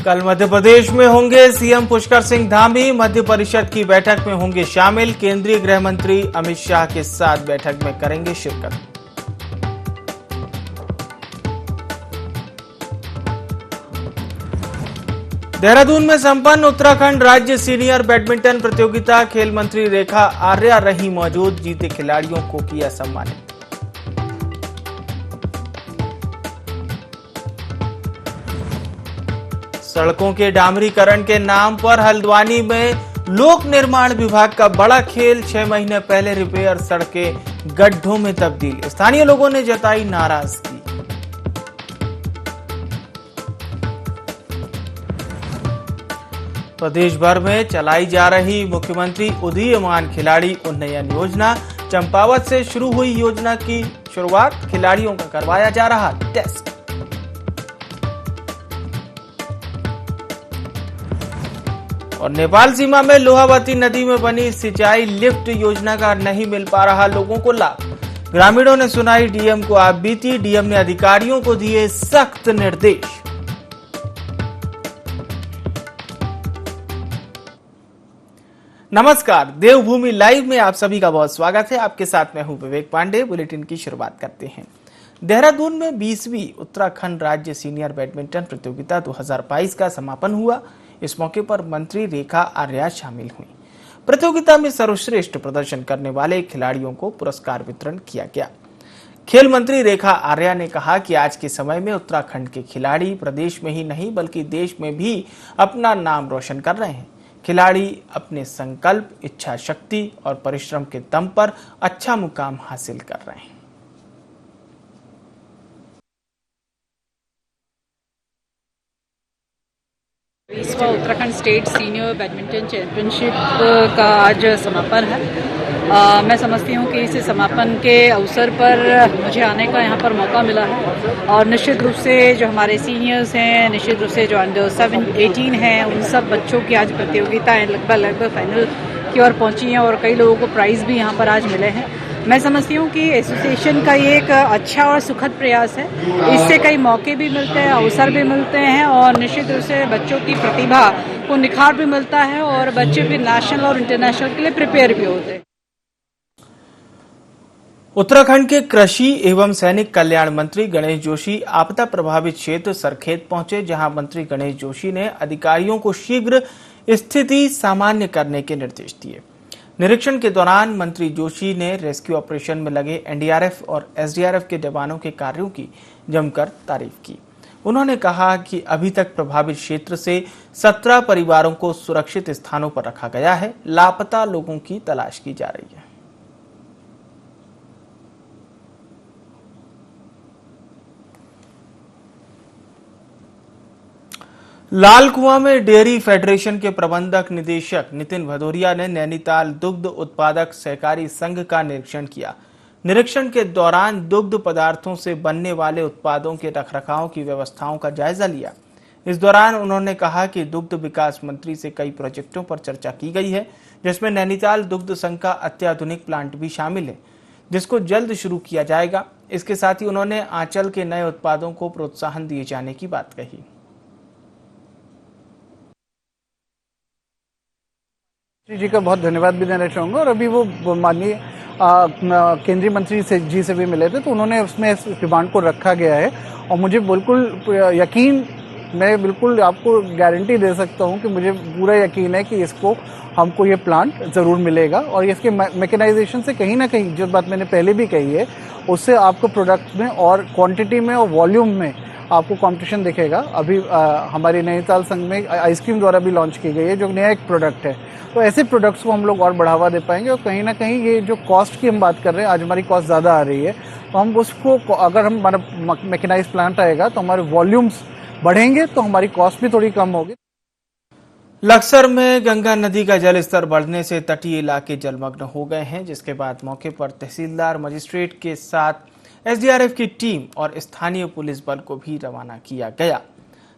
कल मध्य प्रदेश में होंगे सीएम पुष्कर सिंह धामी। मध्य परिषद की बैठक में होंगे शामिल। केंद्रीय गृह मंत्री अमित शाह के साथ बैठक में करेंगे शिरकत। देहरादून में संपन्न उत्तराखंड राज्य सीनियर बैडमिंटन प्रतियोगिता। खेल मंत्री रेखा आर्या रही मौजूद। जीते खिलाड़ियों को किया सम्मानित। सड़कों के डामरीकरण के नाम पर हल्द्वानी में लोक निर्माण विभाग का बड़ा खेल। 6 महीने पहले रिपेयर सड़कें गड्ढों में तब्दील। स्थानीय लोगों ने जताई नाराजगी। प्रदेश भर में चलाई जा रही मुख्यमंत्री उदीयमान खिलाड़ी उन्नयन योजना। चंपावत से शुरू हुई योजना की शुरुआत। खिलाड़ियों का करवाया जा रहा टेस्ट। और नेपाल सीमा में लोहावती नदी में बनी सिंचाई लिफ्ट योजना का नहीं मिल पा रहा लोगों को लाभ। ग्रामीणों ने सुनाई डीएम को आपबीती। डीएम ने अधिकारियों को दिए सख्त निर्देश। नमस्कार, देवभूमि लाइव में आप सभी का बहुत स्वागत है। आपके साथ मैं हूं विवेक पांडे। बुलेटिन की शुरुआत करते हैं। देहरादून में 20वीं उत्तराखंड राज्य सीनियर बैडमिंटन प्रतियोगिता 2022 का समापन हुआ। इस मौके पर मंत्री रेखा आर्या शामिल हुई। प्रतियोगिता में सर्वश्रेष्ठ प्रदर्शन करने वाले खिलाड़ियों को पुरस्कार वितरण किया गया। खेल मंत्री रेखा आर्या ने कहा कि आज के समय में उत्तराखंड के खिलाड़ी प्रदेश में ही नहीं बल्कि देश में भी अपना नाम रोशन कर रहे हैं। खिलाड़ी अपने संकल्प, इच्छा शक्ति और परिश्रम के दम पर अच्छा मुकाम हासिल कर रहे हैं। इसका Uttarakhand state senior badminton championship का आज समापन है। मैं समझती हूँ कि इस समापन के अवसर पर मुझे आने का यहाँ पर मौका मिला है और निश्चित रूप से जो हमारे सीनियर्स हैं, निश्चित रूप से जो अंडर 18 हैं, उन सब बच्चों की आज प्रतियोगिताएं लगभग फाइनल की ओर पहुँची हैं और कई लोगों को प्राइज़ भी यहाँ पर आज मिले हैं। मैं समझती हूँ कि एसोसिएशन का ये एक अच्छा और सुखद प्रयास है। इससे कई मौके भी मिलते हैं, अवसर भी मिलते हैं और निश्चित रूप से बच्चों की प्रतिभा को निखार भी मिलता है और बच्चे भी नेशनल और इंटरनेशनल के लिए प्रिपेयर भी होते हैं। उत्तराखंड के कृषि एवं सैनिक कल्याण मंत्री गणेश जोशी आपदा प्रभावित क्षेत्र सरखेत पहुंचे, जहां मंत्री गणेश जोशी ने अधिकारियों को शीघ्र स्थिति सामान्य करने के निर्देश दिए। निरीक्षण के दौरान मंत्री जोशी ने रेस्क्यू ऑपरेशन में लगे एनडीआरएफ और एसडीआरएफ के जवानों के कार्यों की जमकर तारीफ की। उन्होंने कहा कि अभी तक प्रभावित क्षेत्र से 17 परिवारों को सुरक्षित स्थानों पर रखा गया है। लापता लोगों की तलाश की जा रही है। लाल कुआं में डेयरी फेडरेशन के प्रबंधक निदेशक नितिन भदौरिया ने नैनीताल दुग्ध उत्पादक सहकारी संघ का निरीक्षण किया। निरीक्षण के दौरान दुग्ध पदार्थों से बनने वाले उत्पादों के रखरखाव की व्यवस्थाओं का जायजा लिया। इस दौरान उन्होंने कहा कि दुग्ध विकास मंत्री से कई प्रोजेक्टों पर चर्चा की गई है, जिसमें नैनीताल दुग्ध संघ का अत्याधुनिक प्लांट भी शामिल है, जिसको जल्द शुरू किया जाएगा। इसके साथ ही उन्होंने आंचल के नए उत्पादों को प्रोत्साहन दिए जाने की बात कही। जी का बहुत धन्यवाद भी देना चाहूँगा। और अभी वो माननीय केंद्रीय मंत्री जी से भी मिले थे, तो उन्होंने उसमें इस डिमांड को रखा गया है और मुझे बिल्कुल यकीन, मैं बिल्कुल आपको गारंटी दे सकता हूँ कि मुझे पूरा यकीन है कि इसको हमको ये प्लांट ज़रूर मिलेगा। और इसके मैकेनाइजेशन से कहीं ना कहीं, जो बात मैंने पहले भी कही है, उससे आपको प्रोडक्ट में और क्वांटिटी में और वॉल्यूम में आपको कंपटीशन दिखेगा। अभी हमारी नैनीताल संघ में आइसक्रीम द्वारा भी लॉन्च की गई है, जो नया एक प्रोडक्ट है। तो ऐसे प्रोडक्ट्स को हम लोग और बढ़ावा दे पाएंगे और कहीं ना कहीं ये जो कॉस्ट की हम बात कर रहे हैं, आज हमारी कॉस्ट ज़्यादा आ रही है, तो हम उसको, अगर हमारा मैकेनाइज प्लांट आएगा तो हमारे वॉल्यूम्स बढ़ेंगे, तो हमारी कॉस्ट भी थोड़ी कम होगी। लक्सर में गंगा नदी का जलस्तर बढ़ने से तटीय इलाके जलमग्न हो गए हैं, जिसके बाद मौके पर तहसीलदार, मजिस्ट्रेट के साथ एसडीआरएफ की टीम और स्थानीय पुलिस बल को भी रवाना किया गया।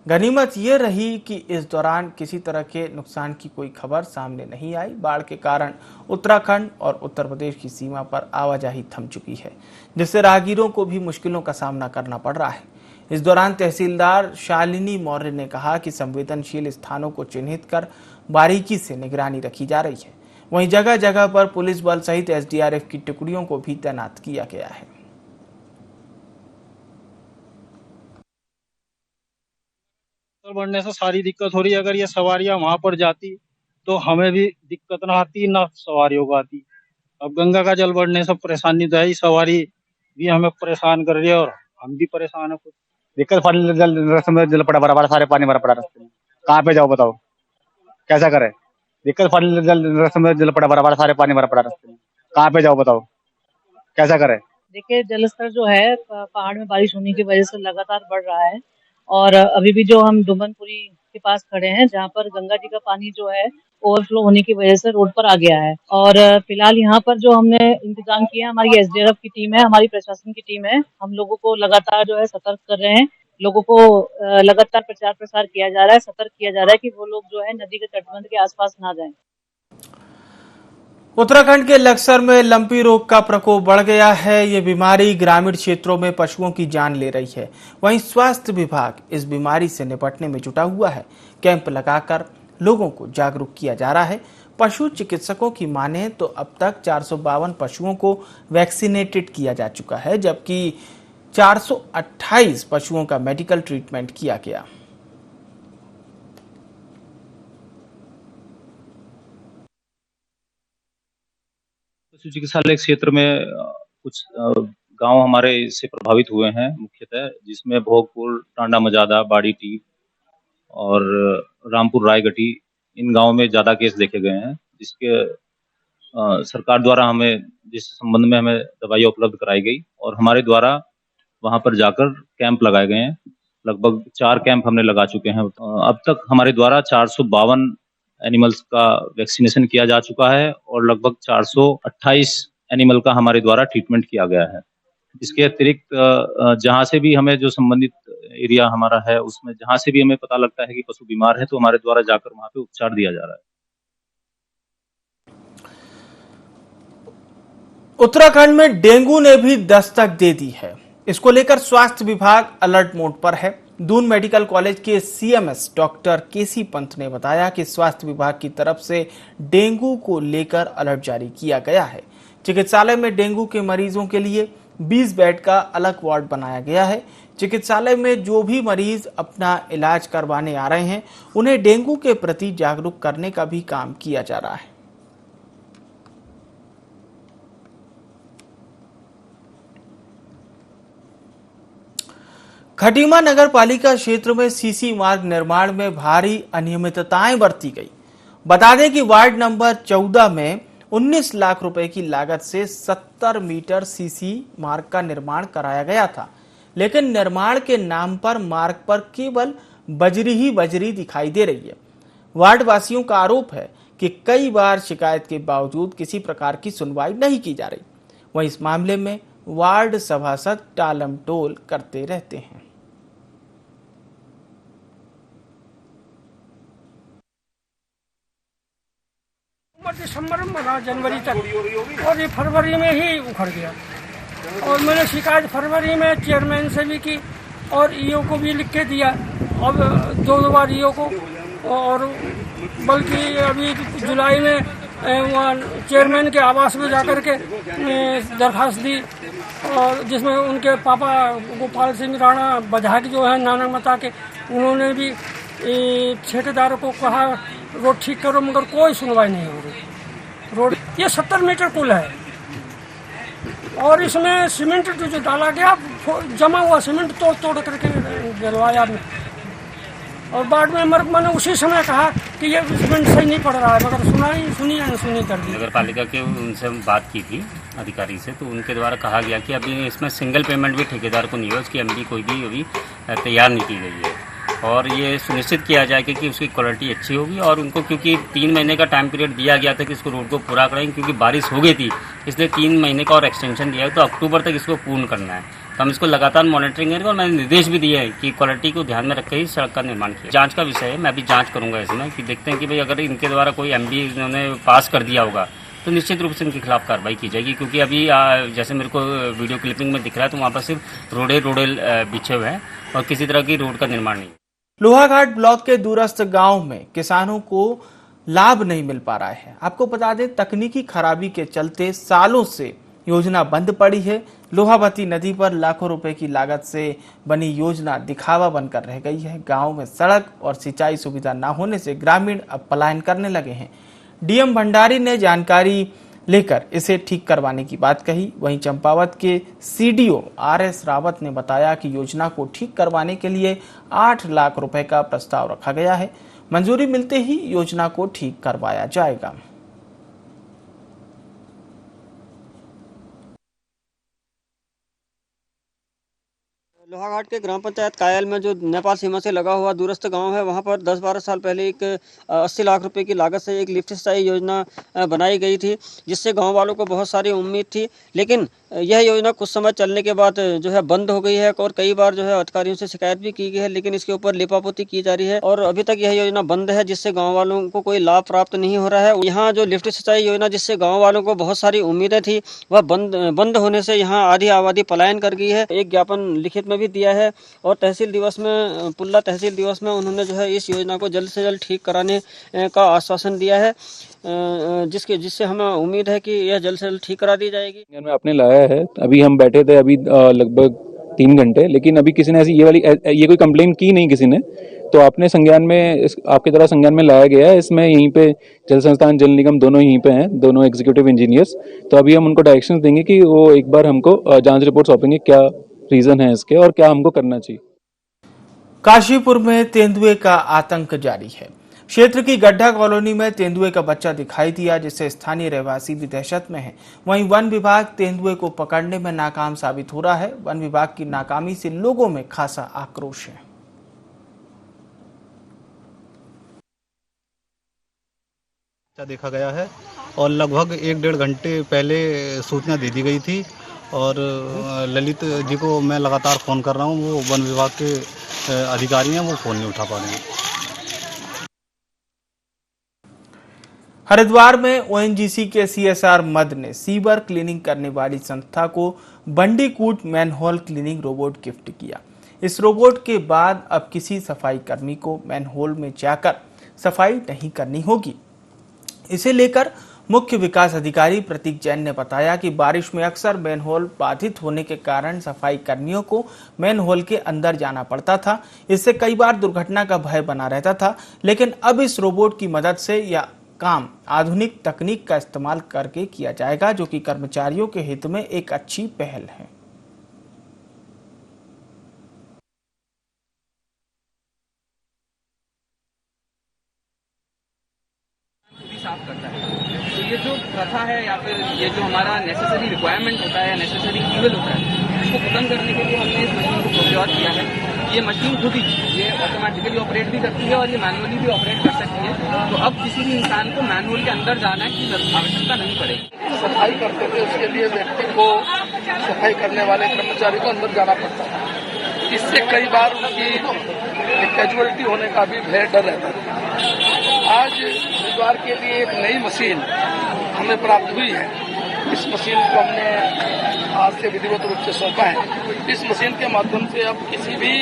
गनीमत ये रही कि इस दौरान किसी तरह के नुकसान की कोई खबर सामने नहीं आई। बाढ़ के कारण उत्तराखंड और उत्तर प्रदेश की सीमा पर आवाजाही थम चुकी है, जिससे राहगीरों को भी मुश्किलों का सामना करना पड़ रहा है। इस दौरान तहसीलदार शालिनी मौर्य ने कहा कि संवेदनशील स्थानों को चिन्हित कर बारीकी से निगरानी रखी जा रही है। वहीं जगह जगह पर पुलिस बल सहित एसडीआरएफ की टुकड़ियों को भी तैनात किया गया है। बढ़ने से सारी दिक्कत हो रही है। अगर ये सवारियां वहां पर जाती तो हमें भी दिक्कत ना आती, ना सवारियों को आती। अब गंगा का जल बढ़ने से परेशानी तो है ही, सवारी भी हमें परेशान कर रही है और हम भी परेशान है। दिक्कत पानी रास्ते में जल पड़ा, बड़ा सारे पानी भरा पड़ा रास्ते में, कहाँ पे जाओ बताओ, कैसा करे। दिक्कत पानी रास्ते में जल पड़ा, बड़ा सारे पानी भरा पड़ा रास्ते में, कहाँ पे जाओ बताओ, कैसा करे। देखिए, जलस्तर जो है पहाड़ में बारिश होने की वजह से लगातार बढ़ रहा है और अभी भी जो हम डुमनपुरी के पास खड़े हैं, जहाँ पर गंगा जी का पानी जो है ओवरफ्लो होने की वजह से रोड पर आ गया है। और फिलहाल यहाँ पर जो हमने इंतजाम किया, हमारी एसडीआरएफ की टीम है, हमारी प्रशासन की टीम है, हम लोगों को लगातार जो है सतर्क कर रहे हैं। लोगों को लगातार प्रचार प्रसार किया जा रहा है, सतर्क किया जा रहा है कि वो लोग जो है नदी के तटबंध के आसपास ना जाएं। उत्तराखंड के लक्सर में लंपी रोग का प्रकोप बढ़ गया है। ये बीमारी ग्रामीण क्षेत्रों में पशुओं की जान ले रही है। वहीं स्वास्थ्य विभाग इस बीमारी से निपटने में जुटा हुआ है। कैंप लगाकर लोगों को जागरूक किया जा रहा है। पशु चिकित्सकों की माने तो अब तक 452 पशुओं को वैक्सीनेटेड किया जा चुका है, जबकि 428 पशुओं का मेडिकल ट्रीटमेंट किया गया। पशु चिकित्सालय क्षेत्र में कुछ गांव हमारे इससे प्रभावित हुए हैं मुख्यतः, जिसमें भोगपुर, टांडा मजादा, बाड़ी टीप और रामपुर रायगढ़ी, इन गांवों में ज्यादा केस देखे गए हैं। जिसके सरकार द्वारा हमें जिस संबंध में हमें दवाइयाँ उपलब्ध कराई गई और हमारे द्वारा वहां पर जाकर कैंप लगाए गए हैं। लगभग 4 कैंप हमने लगा चुके हैं। अब तक हमारे द्वारा 452 एनिमल्स का वैक्सीनेशन किया जा चुका है और लगभग 428 एनिमल का हमारे द्वारा ट्रीटमेंट किया गया है। इसके अतिरिक्त जहां से भी हमें जो संबंधित एरिया हमारा है, उसमें जहां से भी हमें पता लगता है कि पशु बीमार है, तो हमारे द्वारा जाकर वहां पे उपचार दिया जा रहा है। उत्तराखंड में डेंगू ने भी दस्तक दे दी है। इसको लेकर स्वास्थ्य विभाग अलर्ट मोड पर है। दून मेडिकल कॉलेज के सीएमएस डॉक्टर केसी पंत ने बताया कि स्वास्थ्य विभाग की तरफ से डेंगू को लेकर अलर्ट जारी किया गया है। चिकित्सालय में डेंगू के मरीजों के लिए 20 बेड का अलग वार्ड बनाया गया है। चिकित्सालय में जो भी मरीज अपना इलाज करवाने आ रहे हैं, उन्हें डेंगू के प्रति जागरूक करने का भी काम किया जा रहा है। खटीमा नगर पालिका क्षेत्र में सीसी मार्ग निर्माण में भारी अनियमितताएं बरती गई। बता दें कि वार्ड नंबर 14 में 19 लाख रुपए की लागत से 70 मीटर सीसी मार्ग का निर्माण कराया गया था, लेकिन निर्माण के नाम पर मार्ग पर केवल बजरी ही बजरी दिखाई दे रही है। वार्ड वासियों का आरोप है कि कई बार शिकायत के बावजूद किसी प्रकार की सुनवाई नहीं की जा रही। वहीं इस मामले में वार्ड सभासद टालमटोल करते रहते हैं। दिसंबर में बना, जनवरी तक, और ये फरवरी में ही उखड़ गया। और मैंने शिकायत फरवरी में चेयरमैन से भी की और ईओ को भी लिख के दिया, अब 2 बार ईओ को, और बल्कि अभी जुलाई में वहाँ चेयरमैन के आवास में जाकर के दरखास्त दी, और जिसमें उनके पापा गोपाल सिंह राणा बजहाक जो है नानक मता के, उन्होंने भी ठेकेदार को कहा रोड ठीक करो, मगर कोई सुनवाई नहीं हो रही। रोड ये 70 मीटर पुल है और इसमें सीमेंट जो डाला गया, जमा हुआ सीमेंट तोड़ करके गिरवाया। और बाद में मैंने उसी समय कहा कि ये सीमेंट सही नहीं पड़ रहा है, मगर सुनी या सुनी कर दी। नगर पालिका के उनसे बात की थी अधिकारी से, तो उनके द्वारा कहा गया कि अभी इसमें सिंगल पेमेंट भी ठेकेदार को नहीं है, उसकी एमडी कोई भी अभी तैयार नहीं की गई है, और ये सुनिश्चित किया जाएगा कि उसकी क्वालिटी अच्छी होगी। और उनको क्योंकि 3 महीने का टाइम पीरियड दिया गया था कि इसको रोड को पूरा करेंगे, क्योंकि बारिश हो गई थी, इसलिए 3 महीने का और एक्सटेंशन दिया है, तो अक्टूबर तक इसको पूर्ण करना है। तो हम इसको लगातार मॉनिटरिंग करेंगे और मैंने निर्देश भी दिए हैं कि क्वालिटी को ध्यान में रखकर ही सड़क का निर्माण किया। जांच का विषय है, मैं भी जांच करूंगा इसमें कि देखते हैं कि भाई अगर इनके द्वारा कोई एमबी इन्होंने पास कर दिया होगा तो निश्चित रूप से इनके खिलाफ कार्रवाई की जाएगी, क्योंकि अभी जैसे मेरे को वीडियो क्लिपिंग में दिख रहा है तो वहाँ पर सिर्फ रोडे बिछे हुए हैं और किसी तरह की रोड का निर्माण नहीं। लोहाघाट ब्लॉक के दूरस्थ गांव में किसानों को लाभ नहीं मिल पा रहा है। आपको बता दें, तकनीकी खराबी के चलते सालों से योजना बंद पड़ी है। लोहावती नदी पर लाखों रुपए की लागत से बनी योजना दिखावा बनकर रह गई है। गांव में सड़क और सिंचाई सुविधा न होने से ग्रामीण अब पलायन करने लगे हैं। डीएम भंडारी ने जानकारी लेकर इसे ठीक करवाने की बात कही। वहीं चंपावत के सीडीओ आरएस रावत ने बताया कि योजना को ठीक करवाने के लिए 8 लाख रुपए का प्रस्ताव रखा गया है। मंजूरी मिलते ही योजना को ठीक करवाया जाएगा। लोहाघाट के ग्राम पंचायत कायल में जो नेपाल सीमा से लगा हुआ दूरस्थ गांव है, वहां पर 10-12 साल पहले एक 80 लाख रुपए की लागत से एक लिफ्ट सिंचाई योजना बनाई गई थी, जिससे गांव वालों को बहुत सारी उम्मीद थी। लेकिन यह योजना कुछ समय चलने के बाद जो है बंद हो गई है और कई बार जो है अधिकारियों से शिकायत भी की गई है, लेकिन इसके ऊपर लिपापोती की जा रही है और अभी तक यह योजना बंद है, जिससे गाँव वालों को कोई लाभ प्राप्त नहीं हो रहा है। यहाँ जो लिफ्ट सिंचाई योजना जिससे गाँव वालों को बहुत सारी उम्मीदें थी, वह बंद होने से यहाँ आधी आबादी पलायन कर गई है। एक ज्ञापन लिखित में भी दिया है और तहसील दिवस में पुल्ला तहसील दिवस में उन्होंने जो है इस योजना को जल्द से जल्द ठीक कराने का आश्वासन दिया है, जिससे हमें उम्मीद है कि यह जल्द से जल्द ठीक करा दी जाएगी। में आपने लाया है, अभी हम बैठे थे अभी लगभग 3 घंटे, लेकिन अभी किसी ने ऐसी ये कोई कंप्लेन की नहीं किसी ने, तो आपने संज्ञान में आपके द्वारा संज्ञान में लाया गया है। इसमें यहीं पे जल संस्थान जल निगम दोनों यहीं पे हैं, दोनों एग्जीक्यूटिव इंजीनियर्स, तो अभी हम उनको डायरेक्शन देंगे कि वो एक बार हमको जांच रिपोर्ट सौंपेंगे, क्या रीजन है इसके और क्या हमको करना चाहिए। काशीपुर में तेंदुए का आतंक जारी है। क्षेत्र की गड्ढा कॉलोनी में तेंदुए का बच्चा दिखाई दिया, जिससे स्थानीय रहवासी भी दहशत में हैं। वहीं वन विभाग तेंदुए को पकड़ने में नाकाम साबित हो रहा है। वन विभाग की नाकामी से लोगों में खासा आक्रोश है। देखा गया है और लगभग 1-1.5 घंटे पहले सूचना दे दी गई थी और ललित जी को मैं लगातार फ़ोन कर रहा हूँ, वो वन विभाग के अधिकारी हैं, वो फ़ोन नहीं उठा पा रहे हैं। हरिद्वार में ओएनजीसी के सीएसआर मद ने सीवर क्लीनिंग करने वाली संस्था को बंडीकूट मैनहोल क्लीनिंग रोबोट गिफ्ट किया। इस रोबोट के बाद अब किसी सफाई कर्मी को मैनहोल में जाकर सफाई नहीं करनी होगी। इसे लेकर मुख्य विकास अधिकारी प्रतीक जैन ने बताया कि बारिश में अक्सर मैनहोल बाधित होने के कारण सफाई कर्मियों को मैनहोल के अंदर जाना पड़ता था। इससे कई बार दुर्घटना का भय बना रहता था, लेकिन अब इस रोबोट की मदद से यह काम आधुनिक तकनीक का इस्तेमाल करके किया जाएगा, जो कि कर्मचारियों के हित में एक अच्छी पहल है। साफ करता है, तो ये जो प्रथा है या फिर ये जो हमारा नेसेसरी रिक्वायरमेंट होता है या नेसेसरी ईवल होता है, इसको खत्म करने के लिए हमने इस मशीन को प्रोक्योर किया है। ये मशीन खुद ही ये ऑटोमेटिकली ऑपरेट भी करती है और ये मैनुअली भी ऑपरेट कर सकती है, तो अब किसी भी इंसान को मैनुअल के अंदर जाना की आवश्यकता नहीं पड़ेगी। सफाई करते थे उसके लिए व्यक्ति को, सफाई करने वाले कर्मचारी को अंदर जाना पड़ता था। इससे कई बार उनकी कैजुअलिटी होने का भी भय डर रहता था। आज हरिद्वार के लिए एक नई मशीन हमें प्राप्त हुई है। इस मशीन को हमने आज से विधिवत रूप से सौंपा है। इस मशीन के माध्यम से अब किसी भी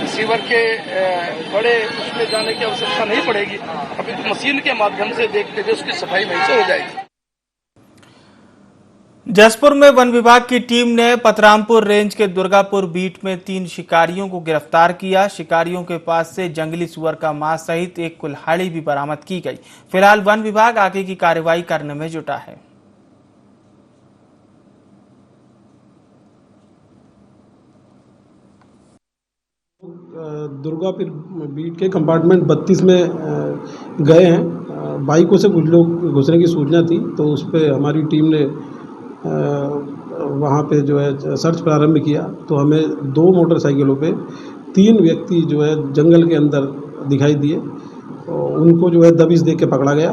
सीवर के बड़े उसमें जाने की आवश्यकता नहीं पड़ेगी। अभी तो मशीन के माध्यम से देखते हुए उसकी सफाई वहीं से हो जाएगी। जसपुर में वन विभाग की टीम ने पतरामपुर रेंज के दुर्गापुर बीट में 3 शिकारियों को गिरफ्तार किया। शिकारियों के पास से जंगली सुअर का मांस सहित एक कुल्हाड़ी भी बरामद की गई। फिलहाल वन विभाग आगे की कार्रवाई करने में जुटा है। दुर्गापुर बीट के कंपार्टमेंट 32 में गए हैं। बाइकों से कुछ लोग घुसने की सूचना थी, तो उस पर हमारी टीम ने वहाँ पे जो है सर्च प्रारंभ किया, तो हमें 2 मोटरसाइकिलों पे 3 व्यक्ति जो है जंगल के अंदर दिखाई दिए, उनको जो है दबिश दे के पकड़ा गया।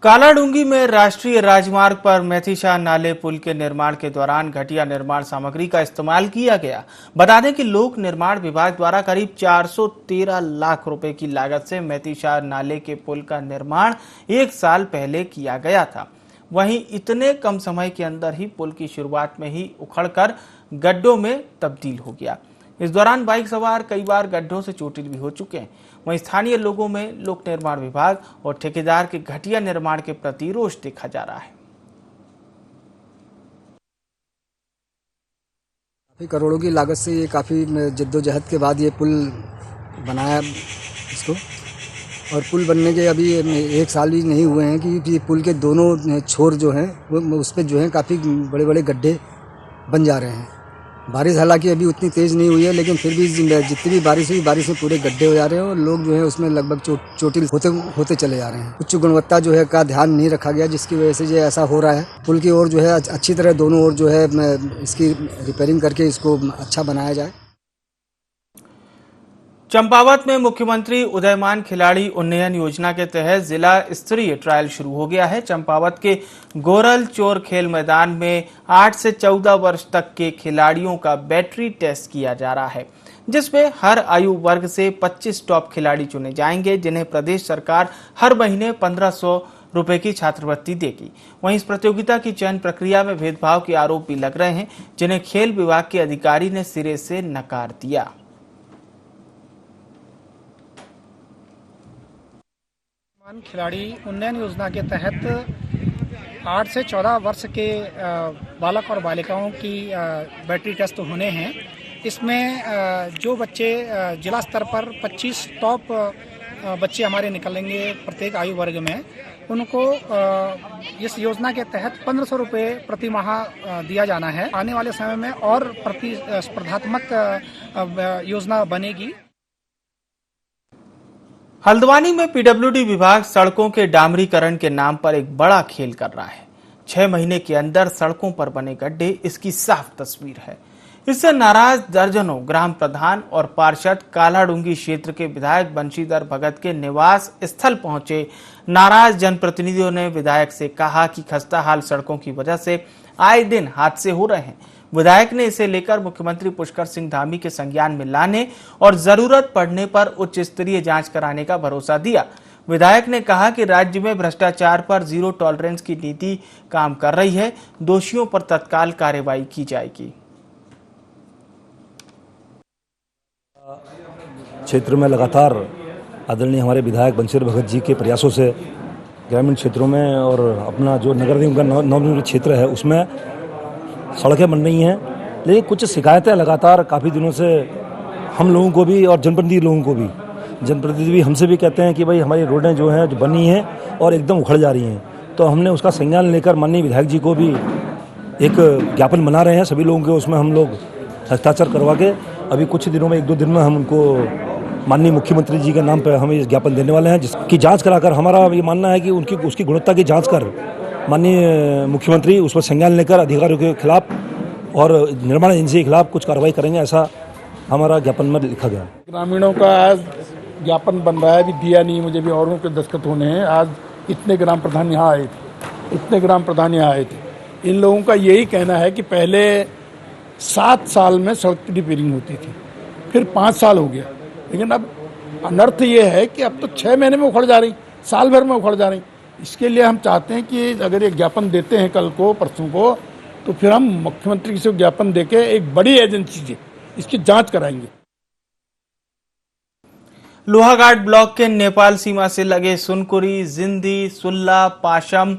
कालाडूंगी में राष्ट्रीय राजमार्ग पर मेथीशाह नाले पुल के निर्माण के दौरान घटिया निर्माण सामग्री का इस्तेमाल किया गया। बता दें कि लोक निर्माण विभाग द्वारा करीब 413 लाख रुपए की लागत से मेथीशाह नाले के पुल का निर्माण 1 साल पहले किया गया था। वहीं इतने कम समय के अंदर ही पुल की शुरुआत में ही उखड़कर गड्ढों में तब्दील हो गया। इस दौरान बाइक सवार कई बार गड्ढों से चोटिल भी हो चुके हैं। वहीं स्थानीय लोगों में लोक निर्माण विभाग और ठेकेदार के घटिया निर्माण के प्रति रोष देखा जा रहा है। काफ़ी करोड़ों की लागत से ये काफ़ी जद्दोजहद के बाद ये पुल बनाया इसको, और पुल बनने के अभी 1 साल भी नहीं हुए हैं कि पुल के दोनों छोर जो हैं वो उस पर जो है काफ़ी बड़े बड़े गड्ढे बन जा रहे हैं। बारिश हालांकि अभी उतनी तेज़ नहीं हुई है, लेकिन फिर भी जितनी भी बारिश हुई, बारिश में पूरे गड्ढे हो जा रहे हैं और लोग जो है उसमें लगभग चोटिल होते चले जा रहे हैं। उच्च गुणवत्ता जो है का ध्यान नहीं रखा गया, जिसकी वजह से ये ऐसा हो रहा है। पुल की ओर जो है अच्छी तरह दोनों ओर जो है इसकी रिपेयरिंग करके इसको अच्छा बनाया जाए। चंपावत में मुख्यमंत्री उदयमान खिलाड़ी उन्नयन योजना के तहत जिला स्तरीय ट्रायल शुरू हो गया है। चंपावत के गोरल चोर खेल मैदान में 8 से 14 वर्ष तक के खिलाड़ियों का बैटरी टेस्ट किया जा रहा है, जिसमें हर आयु वर्ग से 25 टॉप खिलाड़ी चुने जाएंगे, जिन्हें प्रदेश सरकार हर महीने 1500 रुपए की छात्रवृत्ति देगी। वहीं इस प्रतियोगिता की चयन प्रक्रिया में भेदभाव के आरोप भी लग रहे हैं, जिन्हें खेल विभाग के अधिकारी ने सिरे से नकार दिया। खिलाड़ी उन्नयन योजना के तहत 8 से 14 वर्ष के बालक और बालिकाओं की बैटरी टेस्ट होने हैं। इसमें जो बच्चे जिला स्तर पर 25 टॉप बच्चे हमारे निकलेंगे प्रत्येक आयु वर्ग में, उनको इस योजना के तहत 1500 रुपये प्रति माह दिया जाना है। आने वाले समय में और प्रतिस्पर्धात्मक योजना बनेगी। हल्द्वानी में पीडब्ल्यूडी विभाग सड़कों के डामरीकरण के नाम पर एक बड़ा खेल कर रहा है। 6 महीने के अंदर सड़कों पर बने गड्ढे इसकी साफ तस्वीर है। इससे नाराज दर्जनों ग्राम प्रधान और पार्षद कालाडूंगी क्षेत्र के विधायक बंशीधर भगत के निवास स्थल पहुंचे। नाराज जनप्रतिनिधियों ने विधायक से कहा कि खस्ताहाल सड़कों की वजह से आए दिन हादसे हो रहे हैं। विधायक ने इसे लेकर मुख्यमंत्री पुष्कर सिंह धामी के संज्ञान में लाने और जरूरत पड़ने पर उच्च स्तरीय जांच कराने का भरोसा दिया। विधायक ने कहा कि राज्य में भ्रष्टाचार पर जीरो टॉलरेंस की नीति काम कर रही है, दोषियों पर तत्काल कार्रवाई की जाएगी। क्षेत्र में लगातार आदरणीय हमारे विधायक बंशीधर भगत जी के प्रयासों से ग्रामीण क्षेत्रों में और अपना जो नगर निगम का नवनिर्मित क्षेत्र है उसमें सड़कें बन रही हैं, लेकिन कुछ शिकायतें लगातार काफ़ी दिनों से हम लोगों को भी और जनप्रतिनिधि लोगों को भी, जनप्रतिनिधि भी हमसे भी कहते हैं कि भाई हमारी रोडें जो हैं जो बनी हैं और एकदम उखड़ जा रही हैं। तो हमने उसका संज्ञान लेकर माननीय विधायक जी को भी एक ज्ञापन बना रहे हैं। सभी लोगों के उसमें हम लोग हस्ताक्षर करवा के अभी कुछ दिनों में 1-2 दिन में हम उनको माननीय मुख्यमंत्री जी के नाम पर हम ये ज्ञापन देने वाले हैं, जिसकी जाँच कराकर हमारा ये मानना है कि उसकी गुणवत्ता की जाँच कर माननीय मुख्यमंत्री उस पर संज्ञान लेकर अधिकारियों के खिलाफ और निर्माण एजेंसी के खिलाफ कुछ कार्रवाई करेंगे, ऐसा हमारा ज्ञापन में लिखा गया। ग्रामीणों का आज ज्ञापन बन रहा है, अभी दिया नहीं, मुझे भी औरों के दस्तखत होने हैं। आज इतने ग्राम प्रधान यहाँ आए थे, इन लोगों का यही कहना है कि पहले 7 साल में सड़क की रिपेयरिंग होती थी, फिर 5 साल हो गया, लेकिन अब अनर्थ ये है कि अब तो 6 महीने में उखड़ जा रही, साल भर में उखड़ जा रही। इसके लिए हम चाहते हैं कि अगर ये ज्ञापन देते हैं कल को परसों को, तो फिर हम मुख्यमंत्री से ज्ञापन देके एक बड़ी एजेंसी से इसकी जांच कराएंगे। लोहाघाट ब्लॉक के नेपाल सीमा से लगे सुनकुरी, जिंदी, सुल्ला, पाशम,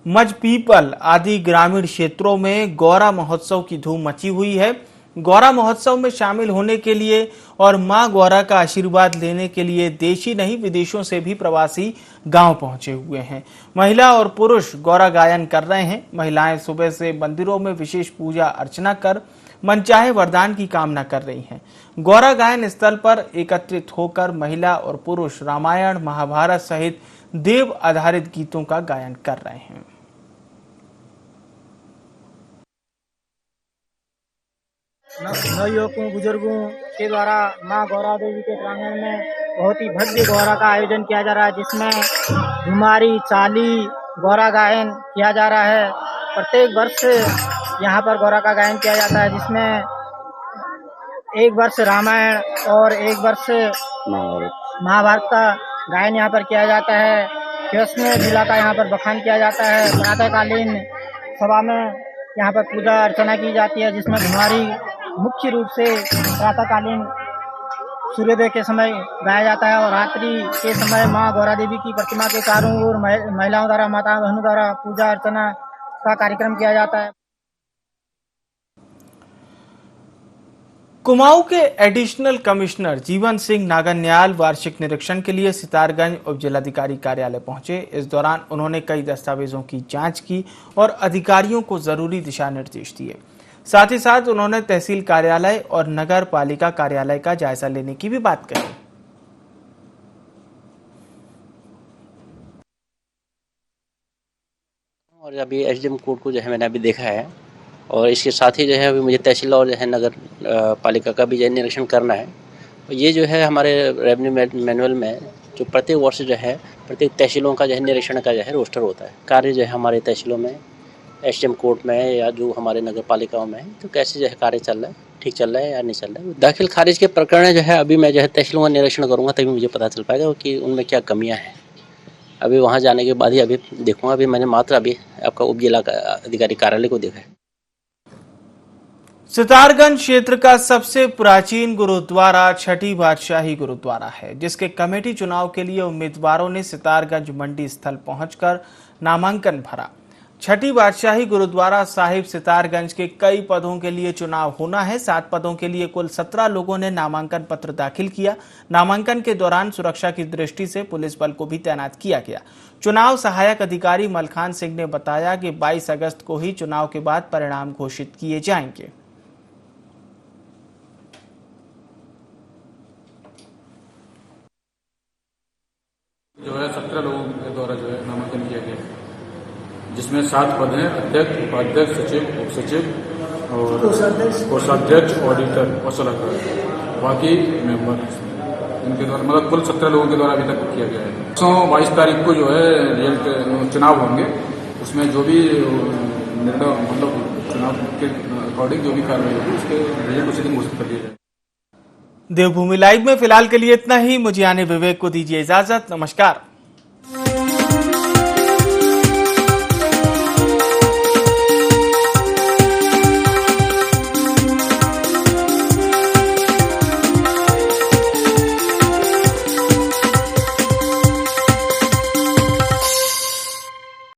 मजपीपल आदि ग्रामीण क्षेत्रों में गौरा महोत्सव की धूम मची हुई है। गौरा महोत्सव में शामिल होने के लिए और मां गौरा का आशीर्वाद लेने के लिए देशी नहीं विदेशों से भी प्रवासी गांव पहुंचे हुए हैं। महिला और पुरुष गौरा गायन कर रहे हैं। महिलाएं सुबह से मंदिरों में विशेष पूजा अर्चना कर मनचाहे वरदान की कामना कर रही हैं। गौरा गायन स्थल पर एकत्रित होकर महिला और पुरुष रामायण, महाभारत सहित देव आधारित गीतों का गायन कर रहे हैं। नवयुवकों बुजुर्गों के द्वारा मां गौरा देवी के प्रांगण में बहुत ही भव्य गौरा का आयोजन किया जा रहा है, जिसमें घुमारी, चाली, गौरा गायन किया जा रहा है। प्रत्येक वर्ष यहाँ पर गौरा का गायन किया जाता है, जिसमें एक वर्ष रामायण और एक वर्ष महाभारत का गायन यहाँ पर किया जाता है। कृष्ण लीला का यहाँ पर बखान किया जाता है। प्रातःकालीन सभा में यहाँ पर पूजा अर्चना की जाती है, जिसमें घुमारी मुख्य रूप से प्रातःकालीन सूर्योदय के समय गाया जाता है और रात्रि के समय माँ गौरा देवी की प्रतिमा के चारों ओर महिलाओं द्वारा, माता बहनों द्वारा पूजा अर्चना का कार्यक्रम किया जाता है। कुमाऊं के एडिशनल कमिश्नर जीवन सिंह नागन्याल वार्षिक निरीक्षण के लिए सितारगंज उप जिलाधिकारी कार्यालय पहुंचे। इस दौरान उन्होंने कई दस्तावेजों की जांच की और अधिकारियों को जरूरी दिशा निर्देश दिए। साथ ही साथ उन्होंने तहसील कार्यालय और नगर पालिका कार्यालय का जायजा लेने की भी बात कही। और अभी एसडीएम कोर्ट को जो है मैंने अभी देखा है और इसके साथ ही जो है अभी मुझे तहसील और जो है नगर पालिका का भी जो है निरीक्षण करना है। ये जो है हमारे रेवेन्यू मैनुअल में जो प्रत्येक वर्ष जो है प्रत्येक तहसीलों का जो है निरीक्षण का जो है रोस्टर होता है। कार्य जो है हमारे तहसीलों में, एसडीएम कोर्ट में या जो हमारे नगर पालिकाओं में, तो कैसे जो है कार्य चल रहा है, ठीक चल रहा है या नहीं चल रहा है। दाखिल खारिज के प्रकरण जो है अभी मैं जो है तहसीलों का निरीक्षण करूँगा, तभी मुझे पता चल पाएगा कि उनमें क्या कमियाँ हैं। अभी वहाँ जाने के बाद ही अभी देखूँगा। अभी मैंने मात्र अभी आपका उप जिला अधिकारी कार्यालय को देखा है। सितारगंज क्षेत्र का सबसे प्राचीन गुरुद्वारा छठी बादशाही गुरुद्वारा है, जिसके कमेटी चुनाव के लिए उम्मीदवारों ने सितारगंज मंडी स्थल पहुंचकर नामांकन भरा। छठी बादशाही गुरुद्वारा साहिब सितारगंज के कई पदों के लिए चुनाव होना है। 7 पदों के लिए कुल 17 लोगों ने नामांकन पत्र दाखिल किया। नामांकन के दौरान सुरक्षा की दृष्टि से पुलिस बल को भी तैनात किया गया। चुनाव सहायक अधिकारी मलखान सिंह ने बताया कि 22 अगस्त को ही चुनाव के बाद परिणाम घोषित किए जाएंगे। जो है 17 लोगों के द्वारा जो है नामांकन किया गया है, जिसमें 7 पद हैं: अध्यक्ष, उपाध्यक्ष, सचिव, उप सचिव और कोषाध्यक्ष, ऑडिटर और सलाहकार। बाकी मेंबर इनके द्वारा मतलब कुल 17 लोगों के द्वारा अभी तक किया गया है। 22 तारीख को जो है रिजल्ट चुनाव होंगे, उसमें जो भी निर्णय मतलब चुनाव के अकॉर्डिंग जो भी कार्रवाई होगी उसके रिजल्ट उसी दिन घोषित कर दिया जाएगा। देवभूमि लाइव में फिलहाल के लिए इतना ही। मुझे आने विवेक को दीजिए इजाजत। नमस्कार।